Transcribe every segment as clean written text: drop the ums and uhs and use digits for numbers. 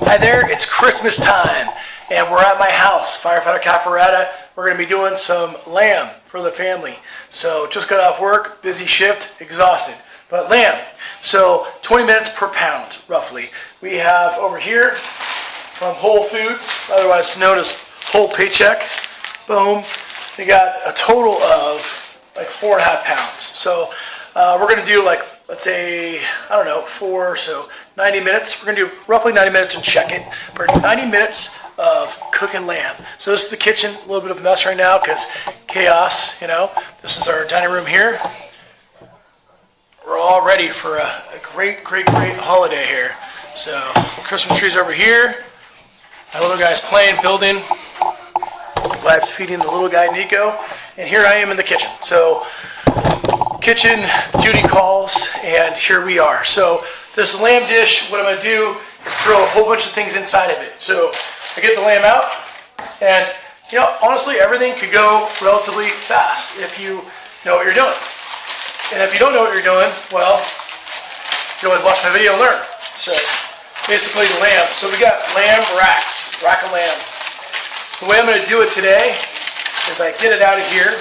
Hi there, it's Christmas time, and we're at my house, Firefighter Cafferata. We're going to be doing some lamb for the family. So just got off work, busy shift, exhausted. But lamb, so 20 minutes per pound, roughly. We have over here from Whole Foods, otherwise known as Whole Paycheck. Boom. We got a total of like 4.5 pounds. So we're going to do like, let's say, I don't know, 4, so 90 minutes. We're going to do roughly 90 minutes and check it for 90 minutes of cooking lamb. So this is the kitchen, a little bit of a mess right now because chaos, you know. This is our dining room here. We're all ready for a great holiday here. So Christmas tree's over here. My little guy's playing, building. Wife's feeding the little guy Nico. And here I am in the kitchen. So kitchen duty calls, and here we are. So this lamb dish, what I'm going to do is throw a whole bunch of things inside of it. So I get the lamb out, and you know, honestly, everything could go relatively fast if you know what you're doing. And if you don't know what you're doing, well, you can always watch my video and learn. So basically the lamb. So we got lamb racks, rack of lamb. The way I'm going to do it today is I get it out of here,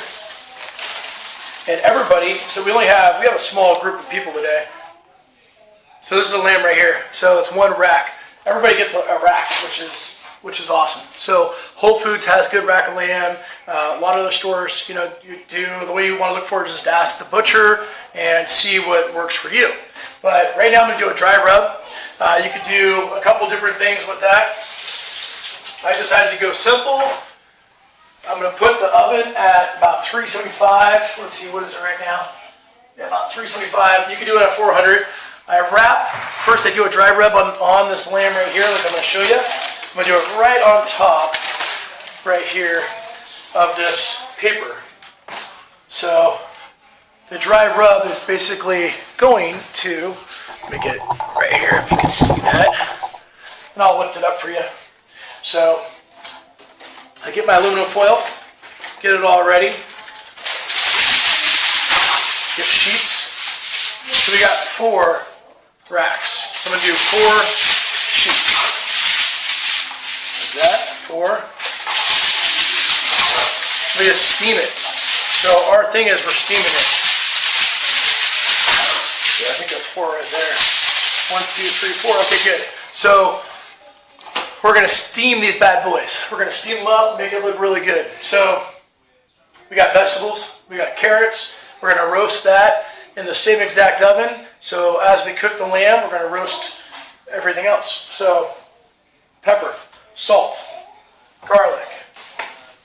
and everybody, so we have a small group of people today. So this is a lamb right here. So it's one rack. Everybody gets a rack, which is awesome. So Whole Foods has good rack of lamb. A lot of other stores, you know, you do. The way you want to look for it is just ask the butcher and see what works for you. But right now I'm going to do a dry rub. You could do a couple different things with that. I decided to go simple. I'm going to put the oven at about 375. Let's see, what is it right now? Yeah, about 375. You can do it at 400. I wrap. First I do a dry rub on this lamb right here, like I'm going to show you. I'm going to do it right on top, right here, of this paper. So the dry rub is basically going to, let me get it right here if you can see that. And I'll lift it up for you. So I get my aluminum foil, get it all ready. Get sheets. So we got 4 racks. So I'm going to do 4 sheets. Like that, 4. We just steam it. So our thing is we're steaming it. Yeah, I think that's 4 right there. 1, 2, 3, 4. Okay, good. So we're going to steam these bad boys. We're going to steam them up, make it look really good. So we got vegetables, we got carrots. We're going to roast that in the same exact oven. So as we cook the lamb, we're going to roast everything else. So pepper, salt, garlic,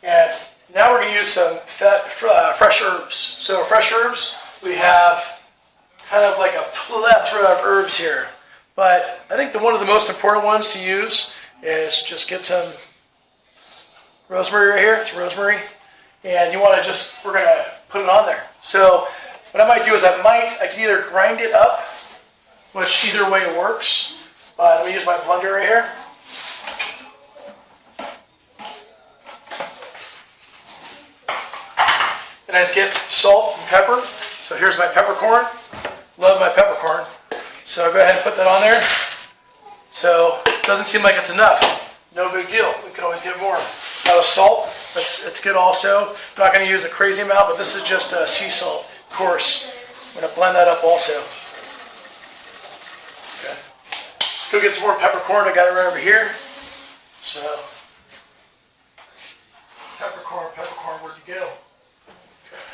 and now we're going to use some fresh herbs. So fresh herbs, we have kind of like a plethora of herbs here. But I think one of the most important ones to use is just get some rosemary right here. It's rosemary. And you want to just, we're going to put it on there. So what I might do is I can either grind it up, which either way works. Let me use my blender right here. And I just get salt and pepper. So here's my peppercorn. Love my peppercorn. So I'll go ahead and put that on there. So it doesn't seem like it's enough. No big deal. We can always get more. Now salt, it's good also. I'm not going to use a crazy amount, but this is just sea salt, of course. I'm going to blend that up also. Okay. Let's go get some more peppercorn. I got it right over here. So, peppercorn, where'd you go? Okay.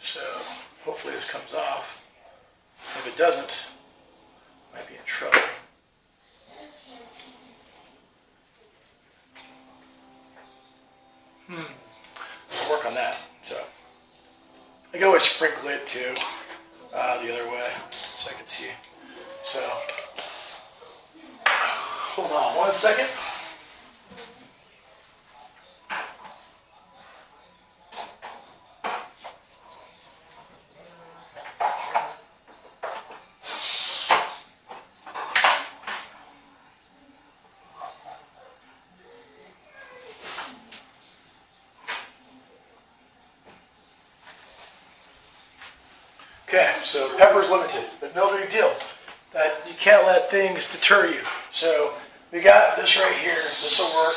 So, hopefully this comes off. If it doesn't, I might be in trouble. I'll work on that. So I can always sprinkle it too the other way so I can see. So hold on 1 second. Okay, so pepper's limited, but no big deal. that you can't let things deter you. So we got this right here. This will work.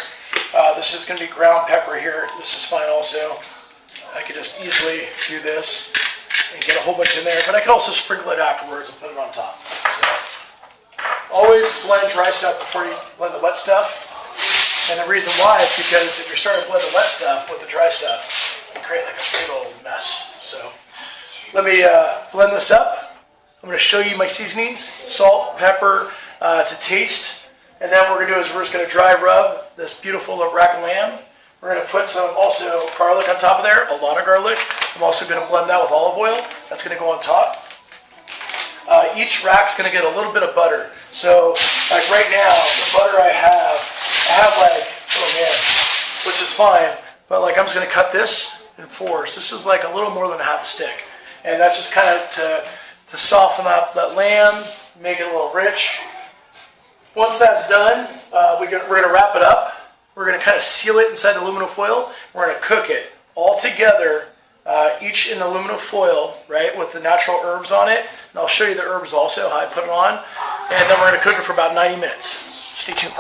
This is going to be ground pepper here. This is fine also. I could just easily do this and get a whole bunch in there, but I could also sprinkle it afterwards and put it on top. So always blend dry stuff before you blend the wet stuff. And the reason why is because if you're starting to blend the wet stuff with the dry stuff, you create like a big old mess. So let me blend this up. I'm going to show you my seasonings: salt, pepper to taste. And then what we're going to do is we're just going to dry rub this beautiful rack of lamb. We're going to put some also garlic on top of there, a lot of garlic. I'm also going to blend that with olive oil. That's going to go on top. Each rack's going to get a little bit of butter. So like right now, the butter I have like, oh man, which is fine, but like I'm just going to cut this in fours. This is like a little more than a half a stick. And that's just kind of to soften up that lamb, make it a little rich. Once that's done, we're going to wrap it up. We're going to kind of seal it inside the aluminum foil. We're going to cook it all together, each in aluminum foil, right, with the natural herbs on it. And I'll show you the herbs also, how I put it on. And then we're going to cook it for about 90 minutes. Stay tuned.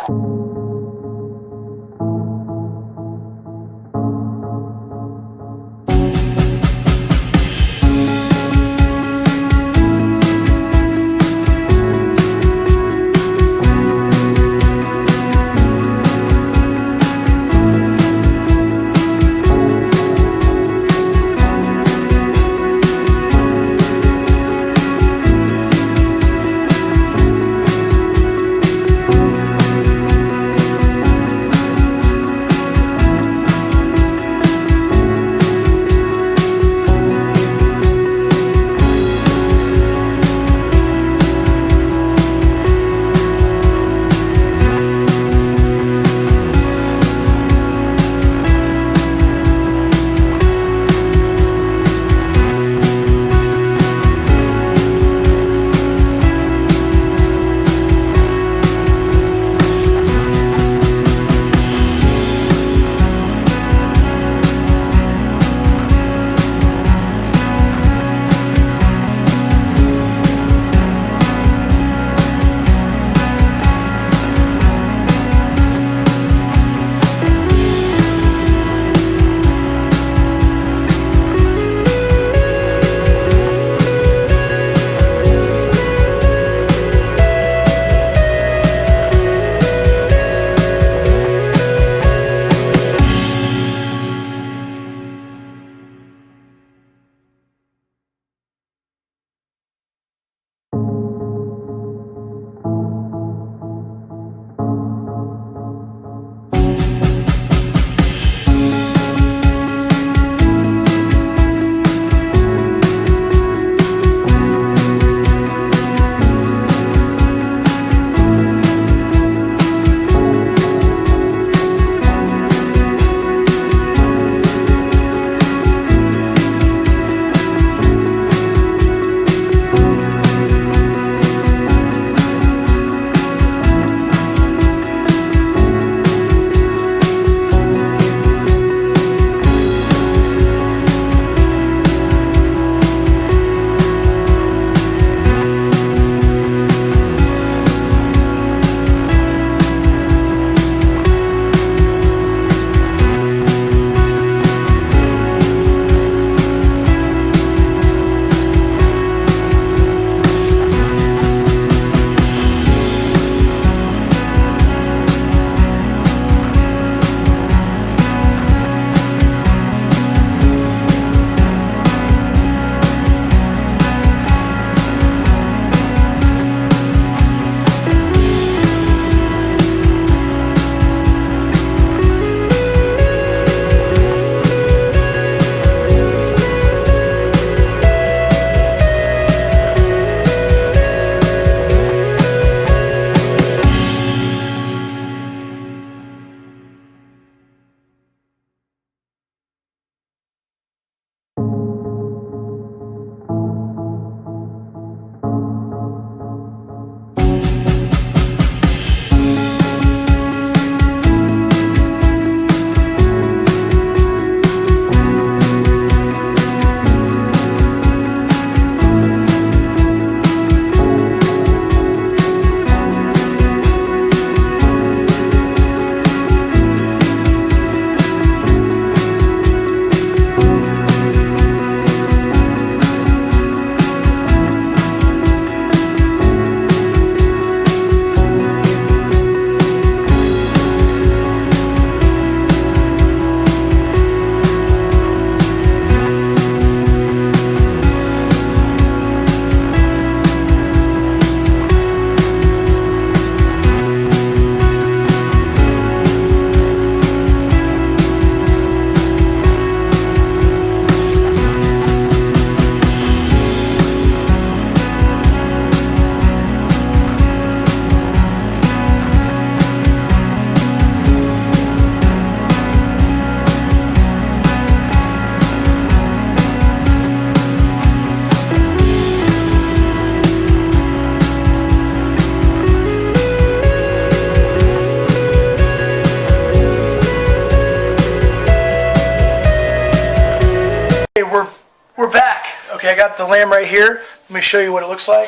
Okay, I got the lamb right here. Let me show you what it looks like.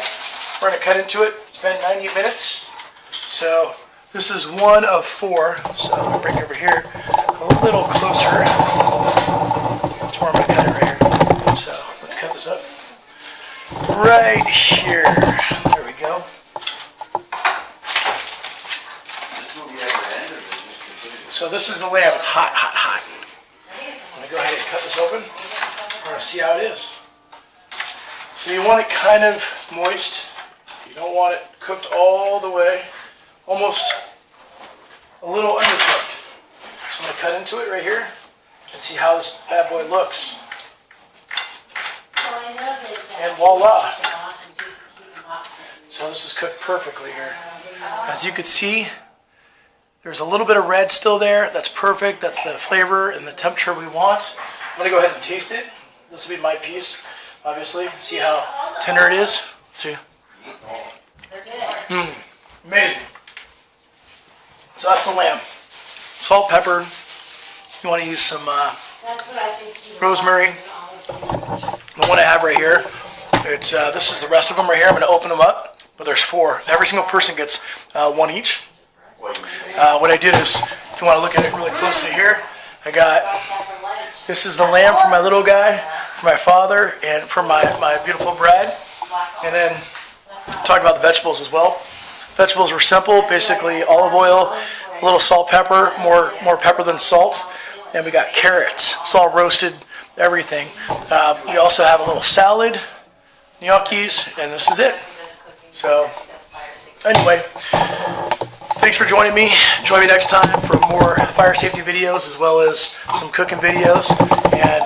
We're going to cut into it. It's been 90 minutes. So this is 1 of 4. So I'm going to bring it over here a little closer. That's where I'm going to cut it right here. So let's cut this up. Right here. There we go. So this is the lamb. It's hot, hot, hot. I'm going to go ahead and cut this open. We're going to see how it is. So you want it kind of moist. You don't want it cooked all the way. Almost a little undercooked. So I'm going to cut into it right here and see how this bad boy looks. And voila. So this is cooked perfectly here. As you can see, there's a little bit of red still there. That's perfect. That's the flavor and the temperature we want. I'm going to go ahead and taste it. This will be my piece, obviously. See how tender it is. Let's see. Amazing. So that's the lamb. Salt, pepper. You want to use some rosemary. The one I have right here. It's this is the rest of them right here. I'm going to open them up. But there's 4. Every single person gets 1 each. What I did is, if you want to look at it really closely here, I got, this is the lamb for my little guy, for my father, and for my beautiful bride. And then talk about the vegetables as well. Vegetables were simple, basically olive oil, a little salt, pepper, more pepper than salt. And we got carrots. It's all roasted, everything. We also have a little salad, gnocchis, and this is it. So, anyway, thanks for joining me. Join me next time for more fire safety videos as well as some cooking videos. And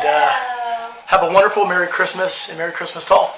have a wonderful Merry Christmas and Merry Christmas to all.